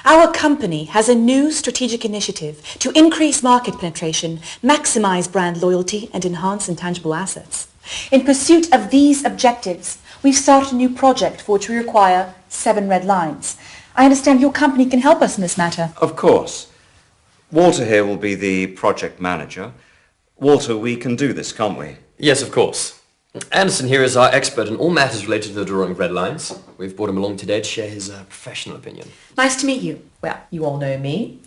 Our company has a new strategic initiative to increase market penetration, maximize brand loyalty, and enhance intangible assets. In pursuit of these objectives, we've started a new project for which we require 7 red lines. I understand your company can help us in this matter. Of course. Walter here will be the project manager. Walter, we can do this, can't we? Yes, of course. Anderson here is our expert in all matters related to the drawing of red lines. We've brought him along today to share his professional opinion. Nice to meet you. Well, you all know me.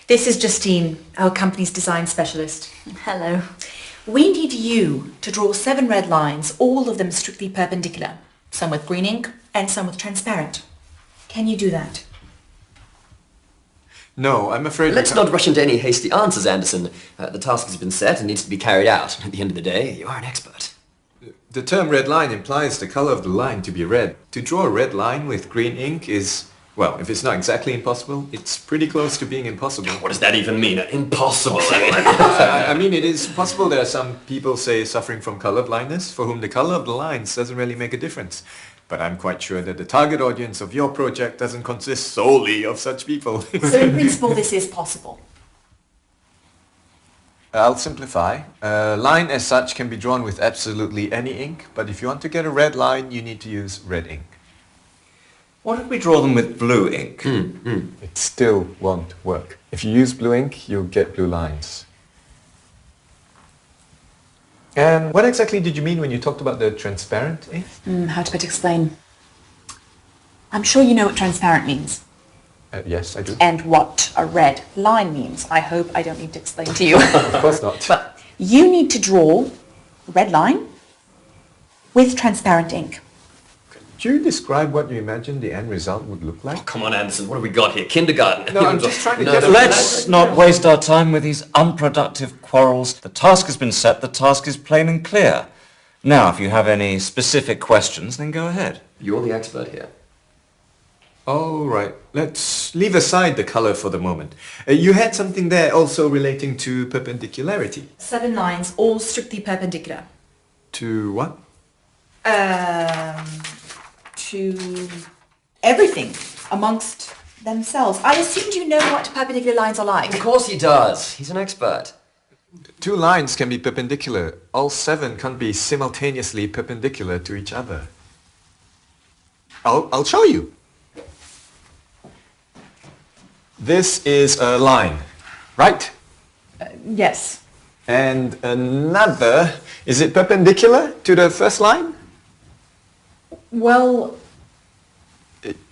This is Justine, our company's design specialist. Hello. We need you to draw 7 red lines, all of them strictly perpendicular. Some with green ink and some with transparent. Can you do that? No, I'm afraid... Let's not rush into any hasty answers, Anderson. The task has been set and needs to be carried out. At the end of the day, you are an expert. The term red line implies the color of the line to be red. To draw a red line with green ink is, well, if it's not exactly impossible, it's pretty close to being impossible. What does that even mean? Impossible? I mean, it is possible. There are some people, say, suffering from color blindness, for whom the color of the lines doesn't really make a difference. But I'm quite sure that the target audience of your project doesn't consist solely of such people. So in principle, this is possible. I'll simplify. A line as such can be drawn with absolutely any ink, but if you want to get a red line, you need to use red ink. What if we draw them with blue ink? It still won't work. If you use blue ink, you'll get blue lines. And what exactly did you mean when you talked about the transparent ink? How to better explain? I'm sure you know what transparent means. Yes, I do. And what a red line means. I hope I don't need to explain to you. Of course not. But you need to draw a red line with transparent ink. Could you describe what you imagine the end result would look like? Oh, come on, Anderson. What have we got here? Kindergarten? No, I'm just trying to get a... Let's not waste our time with these unproductive quarrels. The task has been set. The task is plain and clear. Now, if you have any specific questions, then go ahead. You're the expert here. All right, let's leave aside the color for the moment. You had something there also relating to perpendicularity. 7 lines, all strictly perpendicular. To what? To everything amongst themselves. I assumed you know what perpendicular lines are like. Of course he does. He's an expert. 2 lines can be perpendicular. All 7 can't be simultaneously perpendicular to each other. I'll show you. This is a line, right? Yes. And another, is it perpendicular to the first line? Well...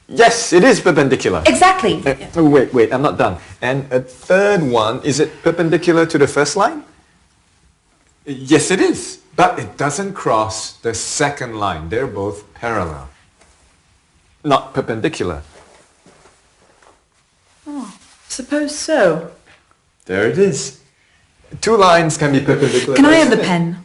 Yes, it is perpendicular. Exactly. Wait, I'm not done. And a third one, is it perpendicular to the first line? Yes, it is. But it doesn't cross the second line. They're both parallel, not perpendicular. Oh, suppose so. There it is. 2 lines can be perpendicular. Can I have the pen?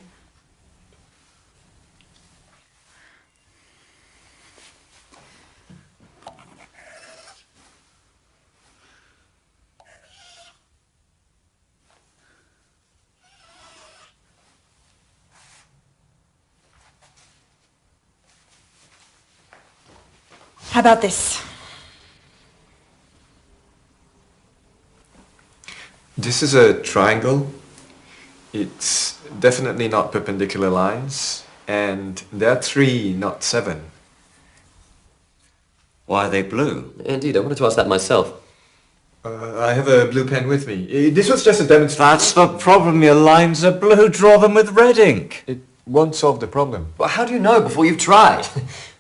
How about this? This is a triangle. It's definitely not perpendicular lines, and there are 3, not 7. Why are they blue? Indeed, I wanted to ask that myself. I have a blue pen with me. This was just a demonstration. That's the problem. Your lines are blue. Draw them with red ink. It won't solve the problem. Well, how do you know before you've tried?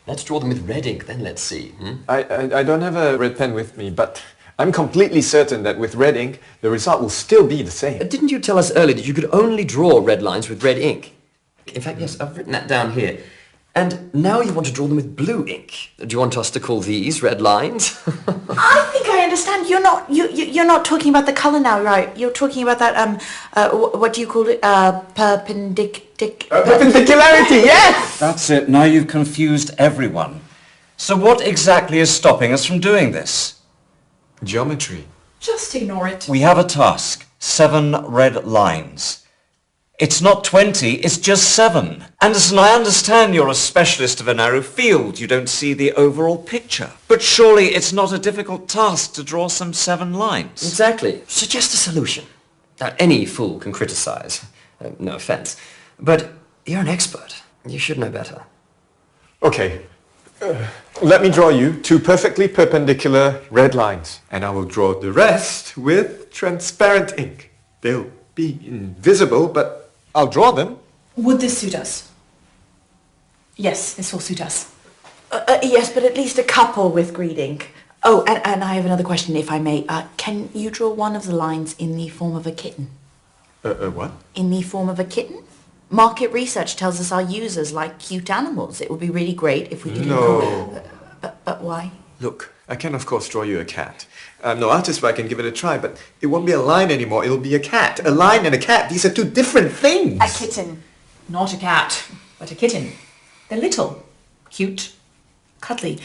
Let's draw them with red ink, then let's see. I don't have a red pen with me, but I'm completely certain that with red ink, the result will still be the same. Didn't you tell us earlier that you could only draw red lines with red ink? In fact, yes, I've written that down here. And now you want to draw them with blue ink. Do you want us to call these red lines? I think I understand. You're not talking about the color now, right? You're talking about that what do you call it? Perpendicularity, yes! That's it. Now you've confused everyone. So what exactly is stopping us from doing this? Geometry. Just ignore it. We have a task. 7 red lines. It's not 20, it's just 7. Anderson, I understand you're a specialist of a narrow field. You don't see the overall picture. But surely it's not a difficult task to draw some 7 lines. Exactly. Suggest a solution. Now, any fool can criticize. No offense. But you're an expert. You should know better. Okay. Let me draw you 2 perfectly perpendicular red lines, and I will draw the rest with transparent ink. They'll be invisible, but I'll draw them. Would this suit us? Yes, this will suit us. Yes, but at least a couple with green ink. Oh, and I have another question, if I may. Can you draw one of the lines in the form of a kitten? What? In the form of a kitten? Market research tells us our users like cute animals. It would be really great if we could... No. But why? Look, I can of course draw you a cat. I'm no artist, but I can give it a try, but it won't be a line anymore, it'll be a cat. A line and a cat, these are 2 different things. A kitten. Not a cat, but a kitten. They're little, cute, cuddly.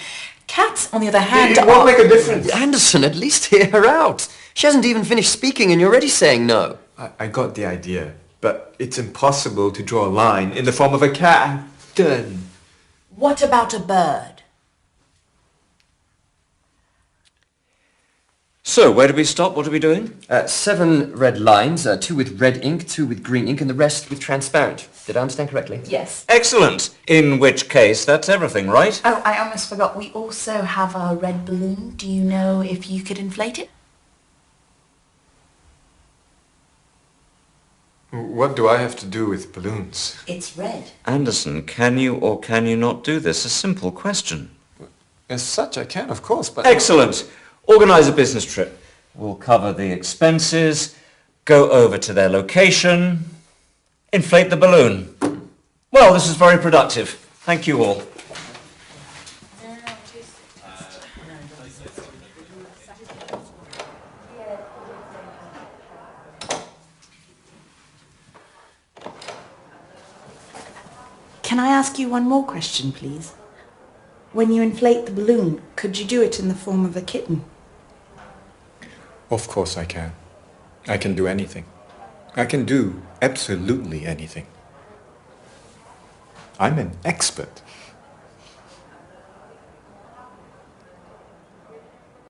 Cats, on the other hand, It won't make a difference. Anderson, at least hear her out. She hasn't even finished speaking and you're already saying no. I got the idea, but it's impossible to draw a line in the form of a cat. Done. What about a bird? So, where did we stop? What are we doing? 7 red lines, 2 with red ink, 2 with green ink, and the rest with transparent. Did I understand correctly? Yes. Excellent. In which case, that's everything, right? Oh, I almost forgot. We also have a red balloon. Do you know if you could inflate it? What do I have to do with balloons? It's red. Anderson, can you or can you not do this? A simple question. As such, I can, of course, but... Excellent. Organise a business trip. We'll cover the expenses, go over to their location, inflate the balloon. Well, this is very productive. Thank you all. Can I ask you one more question, please? When you inflate the balloon, could you do it in the form of a kitten? Of course I can. I can do anything. I can do absolutely anything. I'm an expert.